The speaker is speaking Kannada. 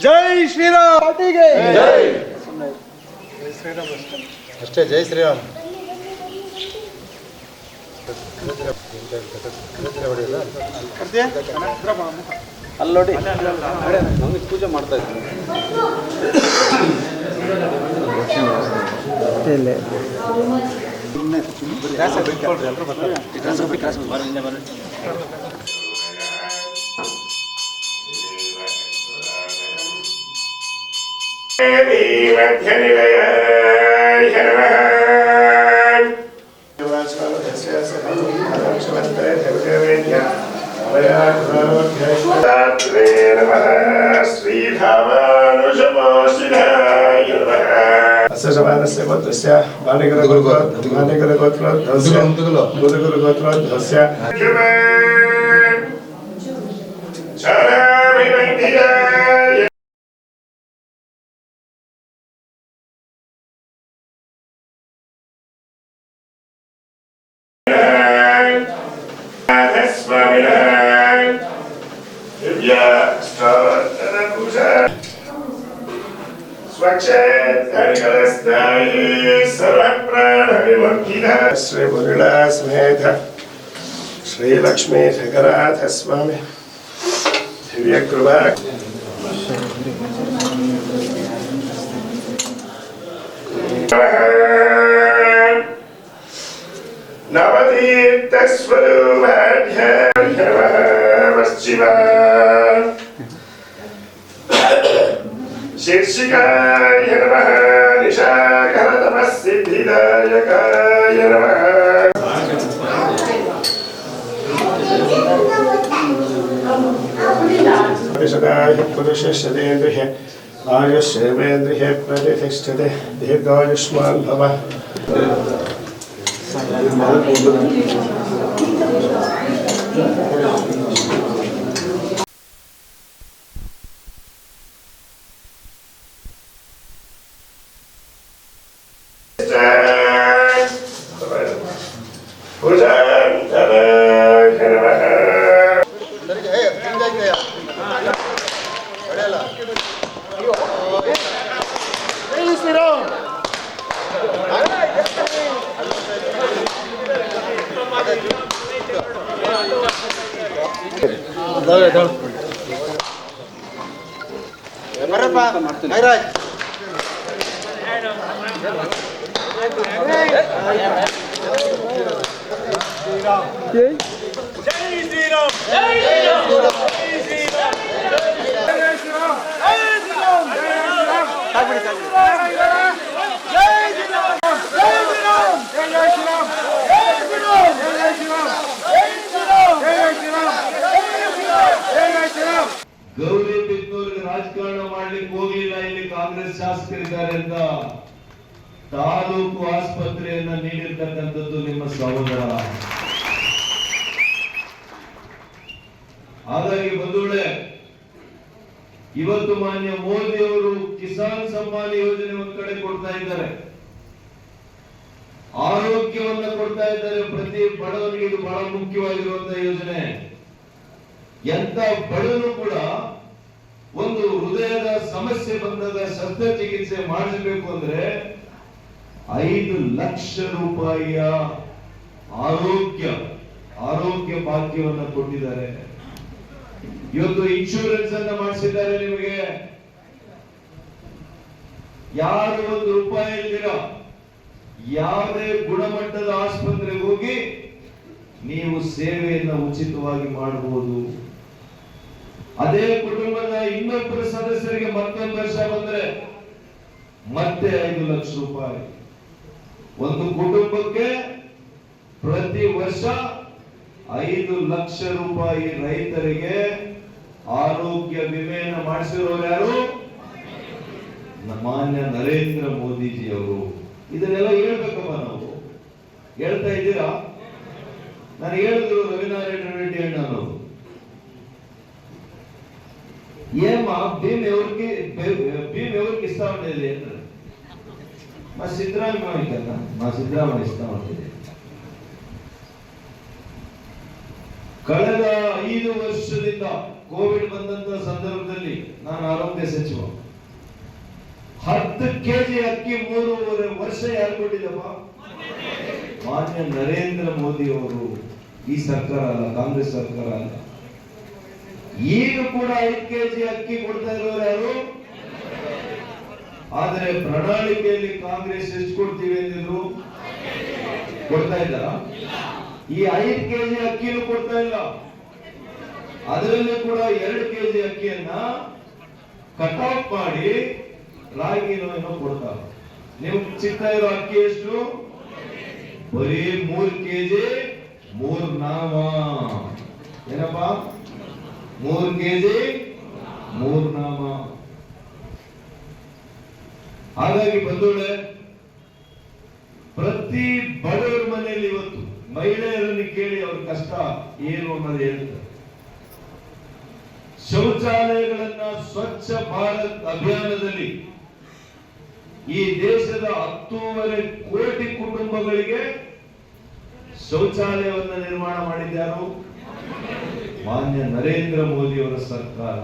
ಜೈ ಶ್ರೀರಾಮ್ ಪಾರ್ಟಿಗೆ ಜೈ ಶ್ರೀರಾಮ್ ಅಷ್ಟೇ. ಜೈ ಶ್ರೀರಾಮ್. ಅಲ್ಲಿ ನೋಡಿ ನಮಗೆ ಪೂಜೆ ಮಾಡ್ತಾ ಇದ್ದೀನಿ. ಸಮಾನಸ್ಯ ಗೋತ್ರಸ್ಯ ಬಾಲಿಗರ ಗೋತ್ರೋದ್ಧವಸ್ಯ ಮುದುಗುರು ಗೋತ್ರೋದ್ಧವಸ್ಯ ಶ್ರೀ ಮುರುಳಾ ಸಮೇತ ಶ್ರೀ ಲಕ್ಷ್ಮೀ ಠಕರಾಥ ಸ್ವಾಮಿ ದಿವ್ಯ ಕೃಪಾ ನವತೀರ್ಥ ಸ್ವರೂಪಾಢ್ಯ ಪಶ್ಚಿಮ ಶೀರ್ಷಿಕಾಯ ನಮಃ ನಿಶಾಕರ ತಪಃ ಸಿದ್ಧಿದಾಯಕಾಯ ನಮಃ ಪರಿಷದಾಯ ಪುರುಷೇಂದ್ರಿಯ ಆಯುಷ್ಯೇಂದ್ರಿಯ ಪ್ರತಿಷ್ಠತೆ ದೀರ್ಘಾಯುಷ್ಮಾನ್ ಭವ. ಗೌರಿಬಿದನೂರಿಗೆ ರಾಜಕಾರಣ ಮಾಡ್ಲಿಕ್ಕೆ ಹೋಗ್ಲಿಲ್ಲ, ಇಲ್ಲಿ ಕಾಂಗ್ರೆಸ್ ಶಾಸಕರಿದ್ದಾರೆ ಅಂತ ತಾಲೂಕು ಆಸ್ಪತ್ರೆಯನ್ನ ನೀಡಿರ್ತಕ್ಕಂಥದ್ದು ನಿಮ್ಮ ಸಹೋದರ. ಹಾಗಾಗಿ ಬಂಧುಗಳೇ, ಇವತ್ತು ಮಾನ್ಯ ಮೋದಿ ಅವರು ಕಿಸಾನ್ ಸಮ್ಮಾನ್ ಯೋಜನೆ ಒಂದ್ ಕಡೆ ಕೊಡ್ತಾ ಇದ್ದಾರೆ, ಆರೋಗ್ಯವನ್ನ ಕೊಡ್ತಾ ಇದ್ದಾರೆ. ಪ್ರತಿ ಬಡವನಿಗೆ ಇದು ಬಹಳ ಮುಖ್ಯವಾಗಿರುವಂತಹ ಯೋಜನೆ. ಎಂತ ಬಡವನು ಕೂಡ ಒಂದು ಹೃದಯದ ಸಮಸ್ಯೆ ಬಂದಾಗ ಶಸ್ತ್ರಚಿಕಿತ್ಸೆ ಮಾಡಿಸಬೇಕು ಅಂದ್ರೆ 5 ಲಕ್ಷ ರೂಪಾಯಿಯ ಆರೋಗ್ಯ ಭಾಗ್ಯವನ್ನು ಕೊಟ್ಟಿದ್ದಾರೆ. ಇವತ್ತು ಇನ್ಶೂರೆನ್ಸ್ ಅನ್ನ ಮಾಡಿಸಿದ್ದಾರೆ. ನಿಮಗೆ ಯಾರು 1 ರೂಪಾಯಿ ಇಲ್ದಿರ ಯಾವುದೇ ಗುಣಮಟ್ಟದ ಆಸ್ಪತ್ರೆಗೆ ಹೋಗಿ ನೀವು ಸೇವೆಯನ್ನ ಉಚಿತವಾಗಿ ಮಾಡಬಹುದು. ಅದೇ ಕುಟುಂಬದ ಇನ್ನೊಬ್ಬರ ಸದಸ್ಯರಿಗೆ ಮತ್ತೊಂದು ವರ್ಷ ಬಂದ್ರೆ ಮತ್ತೆ 5 ಲಕ್ಷ ರೂಪಾಯಿ. ಒಂದು ಕುಟುಂಬಕ್ಕೆ ಪ್ರತಿ ವರ್ಷ 5 ಲಕ್ಷ ರೂಪಾಯಿ ರೈತರಿಗೆ ಆರೋಗ್ಯ ವಿಮೆಯನ್ನು ಮಾಡಿಸಿರೋರು ಯಾರು? ಮಾನ್ಯ ನರೇಂದ್ರ ಮೋದಿಜಿ ಅವರು. ಇದನ್ನೆಲ್ಲ ಹೇಳ್ಬೇಕಪ್ಪ, ನಾವು ಹೇಳ್ತಾ ಇದ್ದೀರಾ? ನಾನು ಹೇಳಿದ್ರು ರವಿನಾರಾಯಣ ರೆಡ್ಡಿ ಅಣ್ಣನು ఏమా భీమ్ ఎవరికి ఇస్తా ఉండేది మా సిద్ధరామయ్య కదా, మా సిద్ధరామయ్య ఇస్తా ఉండేది. ಕಳೆದ 5 ವರ್ಷದಿಂದ ಕೋವಿಡ್ ಬಂದಂತ ಸಂದರ್ಭದಲ್ಲಿ ನಾನು ಆರೋಗ್ಯ ಸಚಿವ 10 ಕೆಜಿ ಅಕ್ಕಿ 3.5 ವರ್ಷ ಯಾರು ಕೊಟ್ಟಿದ್ದಪ್ಪ? ಮಾನ್ಯ ನರೇಂದ್ರ ಮೋದಿ ಅವರು. ಈ ಸರ್ಕಾರ ಅಲ್ಲ, ಕಾಂಗ್ರೆಸ್ ಸರ್ಕಾರ ಅಲ್ಲ. ಈಗ ಕೂಡ 5 ಕೆಜಿ ಅಕ್ಕಿ ಕೊಡ್ತಾ ಇರೋರು ಯಾರು? ಆದರೆ ಪ್ರಣಾಳಿಕೆಯಲ್ಲಿ ಕಾಂಗ್ರೆಸ್ ಎಷ್ಟು ಕೊಡ್ತೀವಿ ಅಂದಿದ್ರು? ಕೊಡ್ತಾ ಇದ್ದಾರಾ? ಈ 5 ಕೆಜಿ ಅಕ್ಕಿನೂ ಕೊಡ್ತಾ ಇಲ್ಲ. ಅದರಲ್ಲಿ ಕೂಡ 2 ಕೆಜಿ ಅಕ್ಕಿಯನ್ನ ಕಟ್ ಆಫ್ ಮಾಡಿ ರಾಗಿನೋ ಏನೋ ಕೊಡ್ತಾರೆ. ನೀವು ಚಿಕ್ಕ ಇರೋ ಅಕ್ಕಿ ಎಷ್ಟು? ಬರೀ 3 ಕೆಜಿ 3 ನಾಮ. ಏನಪ್ಪ? 3 ಕೆಜಿ 3 ನಾಮ. ಹಾಗಾಗಿ ಬಂಧುಗಳೇ, ಪ್ರತಿ ಬಡವರ ಮನೆಯಲ್ಲಿ ಇವತ್ತು ಮಹಿಳೆಯರನ್ನು ಕೇಳಿ ಅವ್ರ ಕಷ್ಟ ಏನು ಅನ್ನೋದು ಹೇಳ್ತಾರೆ. ಶೌಚಾಲಯಗಳನ್ನ ಸ್ವಚ್ಛ ಭಾರತ್ ಅಭಿಯಾನದಲ್ಲಿ ಈ ದೇಶದ 10.5 ಕೋಟಿ ಕುಟುಂಬಗಳಿಗೆ ಶೌಚಾಲಯವನ್ನು ನಿರ್ಮಾಣ ಮಾಡಿದ್ಯಾರು? ಮಾನ್ಯ ನರೇಂದ್ರ ಮೋದಿ ಅವರ ಸರ್ಕಾರ.